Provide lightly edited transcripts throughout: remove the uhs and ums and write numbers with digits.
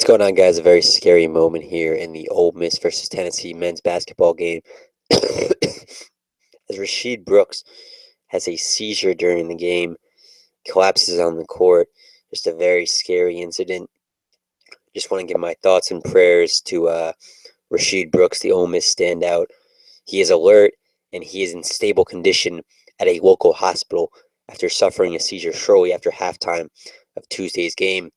going on, guys? A very scary moment here in the Ole Miss versus Tennessee men's basketball game. As Rasheed Brooks has a seizure during the game, collapses on the court. Just a very scary incident. Just want to give my thoughts and prayers to Rasheed Brooks, the Ole Miss standout. He is alert and he is in stable condition at a local hospital after suffering a seizure shortly after halftime of Tuesday's game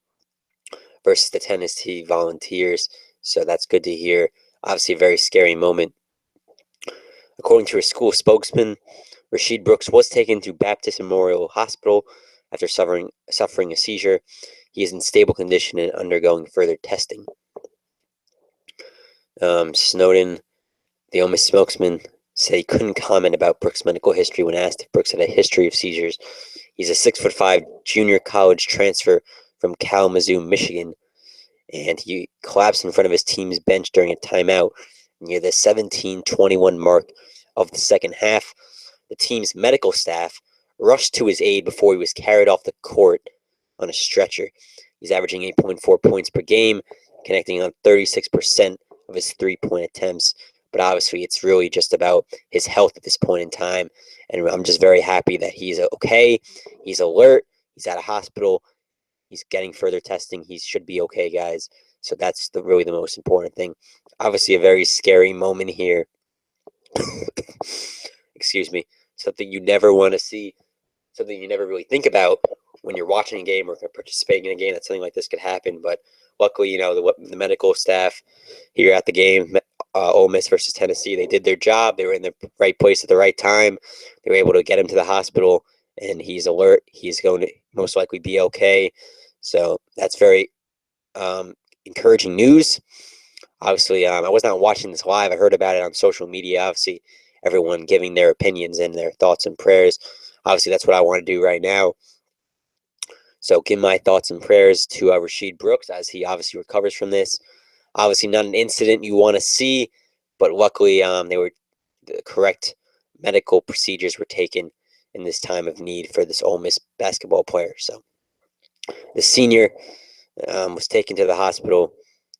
versus the Tennessee Volunteers. So that's good to hear. Obviously, a very scary moment. According to a school spokesman, Rasheed Brooks was taken to Baptist Memorial Hospital after suffering a seizure. He is in stable condition and undergoing further testing. Snowden, the Ole Miss spokesman, said he couldn't comment about Brooks' medical history when asked if Brooks had a history of seizures. He's a 6'5" junior college transfer from Kalamazoo, Michigan, and he collapsed in front of his team's bench during a timeout near the 17:21 mark of the second half. The team's medical staff rushed to his aid before he was carried off the court on a stretcher. He's averaging 8.4 points per game, connecting on 36% of his three-point attempts. But obviously, it's really just about his health at this point in time. And I'm just very happy that he's okay. He's alert. He's at a hospital. He's getting further testing. He should be okay, guys. So that's really the most important thing. Obviously, a very scary moment here. Excuse me. Something you never want to see. Something you never really think about when you're watching a game or participating in a game that something like this could happen. But luckily, the medical staff here at the game, Ole Miss versus Tennessee, they did their job. They were in the right place at the right time. They were able to get him to the hospital, and he's alert. He's going to most likely be okay. So that's very encouraging news. Obviously, I was not watching this live. I heard about it on social media. Obviously, everyone giving their opinions and their thoughts and prayers. Obviously, that's what I want to do right now. So give my thoughts and prayers to Rasheed Brooks as he obviously recovers from this. Obviously, not an incident you want to see, but luckily the correct medical procedures were taken in this time of need for this Ole Miss basketball player. So the senior was taken to the hospital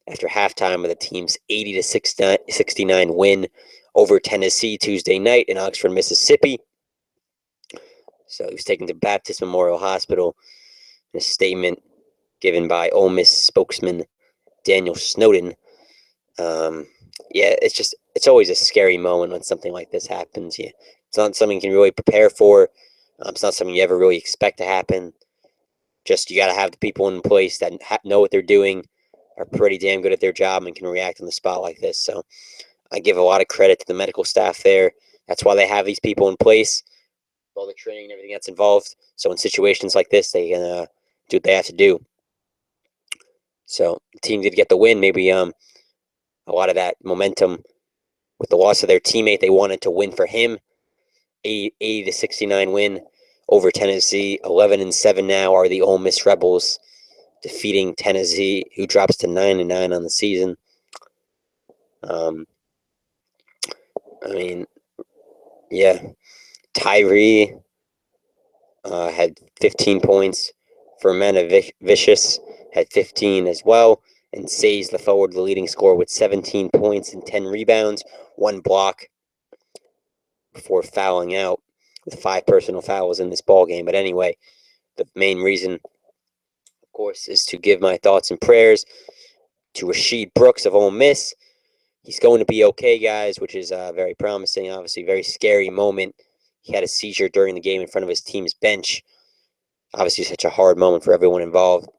after halftime of the team's 80-69 win over Tennessee Tuesday night in Oxford, Mississippi. So he was taken to Baptist Memorial Hospital. In a statement given by Ole Miss spokesman Daniel Snowden, it's always a scary moment when something like this happens. Yeah, it's not something you can really prepare for. It's not something you ever really expect to happen. Just you got to have the people in place that know what they're doing, are pretty damn good at their job, and can react on the spot like this. So I give a lot of credit to the medical staff there. That's why they have these people in place, all the training and everything that's involved. So in situations like this, they can do what they have to do. So the team did get the win. Maybe a lot of that momentum with the loss of their teammate, they wanted to win for him. 80-69 win over Tennessee. 11-7 now are the Ole Miss Rebels, defeating Tennessee, who drops to 9-9 on the season. Tyree had 15 points. Vicious had 15 as well. And Seizure, the forward, the leading scorer with 17 points and 10 rebounds, 1 block before fouling out with 5 personal fouls in this ball game. But anyway, the main reason, of course, is to give my thoughts and prayers to Rasheed Brooks of Ole Miss. He's going to be okay, guys, which is very promising. Obviously, very scary moment. He had a seizure during the game in front of his team's bench. Obviously, such a hard moment for everyone involved.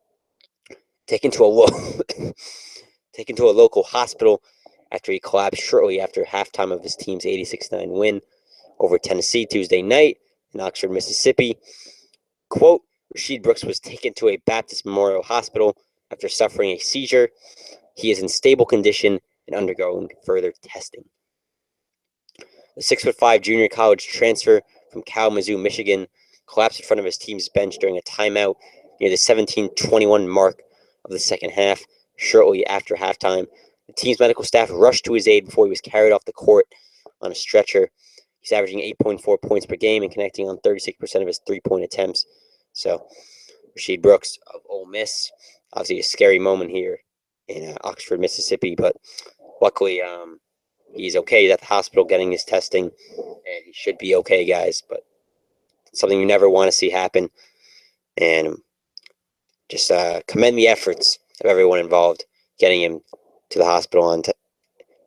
Taken to a local hospital after he collapsed shortly after halftime of his team's 86-9 win over Tennessee Tuesday night in Oxford, Mississippi. Quote, Rasheed Brooks was taken to a Baptist Memorial Hospital after suffering a seizure. He is in stable condition and undergoing further testing. The 6'5" junior college transfer from Kalamazoo, Michigan, collapsed in front of his team's bench during a timeout near the 17:21 mark of the second half, shortly after halftime. The team's medical staff rushed to his aid before he was carried off the court on a stretcher. He's averaging 8.4 points per game and connecting on 36% of his three-point attempts. So, Rasheed Brooks of Ole Miss, obviously a scary moment here in Oxford, Mississippi. But luckily, he's okay. He's at the hospital getting his testing, and he should be okay, guys. But something you never want to see happen. And just commend the efforts of everyone involved getting him to the hospital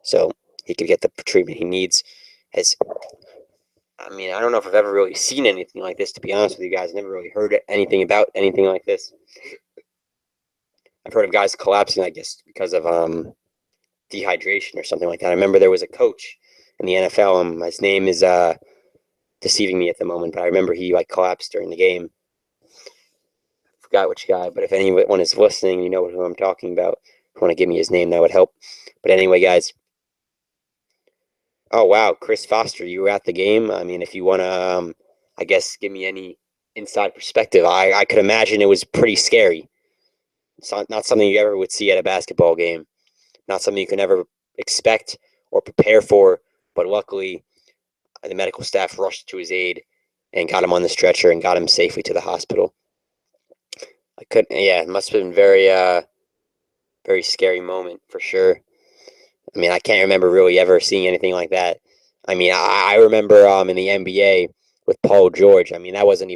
so he could get the treatment he needs. As I mean, I don't know if I've ever really seen anything like this, to be honest with you guys. Never really heard anything about anything like this. I've heard of guys collapsing, I guess, because of dehydration or something like that. I remember there was a coach in the NFL. His name is deceiving me at the moment, but I remember he like collapsed during the game. Forgot which guy, but if anyone is listening, you know who I'm talking about. If you want to give me his name, that would help. But anyway, guys. Oh wow, Chris Foster, you were at the game. I mean, if you want to, I guess, give me any inside perspective, I could imagine it was pretty scary. It's not something you ever would see at a basketball game. Not something you can ever expect or prepare for. But luckily, the medical staff rushed to his aid and got him on the stretcher and got him safely to the hospital. It must have been very scary moment for sure. I mean, I can't remember really ever seeing anything like that. I mean, I remember in the NBA with Paul George. I mean, that wasn't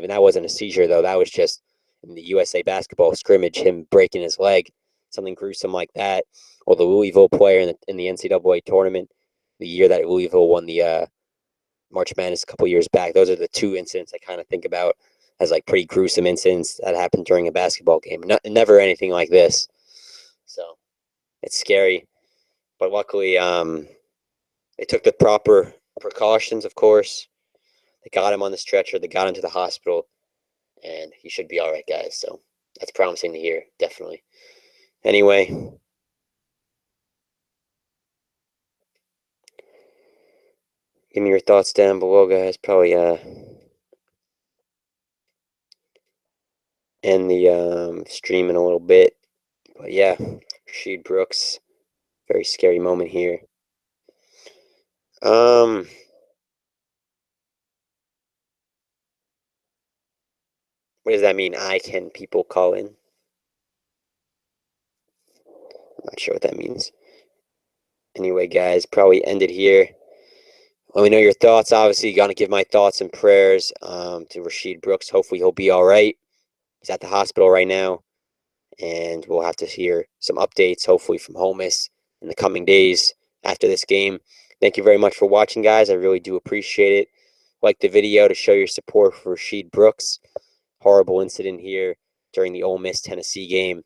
a seizure though. That was just in the USA basketball scrimmage, him breaking his leg, something gruesome like that. Or the Louisville player in the NCAA tournament, the year that Louisville won the March Madness a couple years back. Those are the two incidents I kind of think about as like pretty gruesome incidents that happened during a basketball game. Never anything like this. So it's scary. But luckily, they took the proper precautions, of course. They got him on the stretcher. They got him to the hospital, and he should be all right, guys. So that's promising to hear, definitely. Anyway, give me your thoughts down below, guys. Probably end the stream in a little bit. But yeah, Rasheed Brooks, very scary moment here. Um, what does that mean? Can people call in? I'm not sure what that means. Anyway, guys, probably end it here. Let me know your thoughts. Obviously, gonna give my thoughts and prayers to Rasheed Brooks. Hopefully, he'll be all right. He's at the hospital right now, and we'll have to hear some updates, hopefully from Ole Miss in the coming days after this game. Thank you very much for watching, guys. I really do appreciate it. Like the video to show your support for Rasheed Brooks. Horrible incident here during the Ole Miss Tennessee game.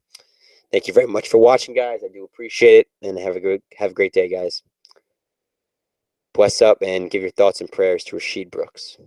Thank you very much for watching, guys. I do appreciate it, and have a great day, guys. Bless up and give your thoughts and prayers to Rasheed Brooks.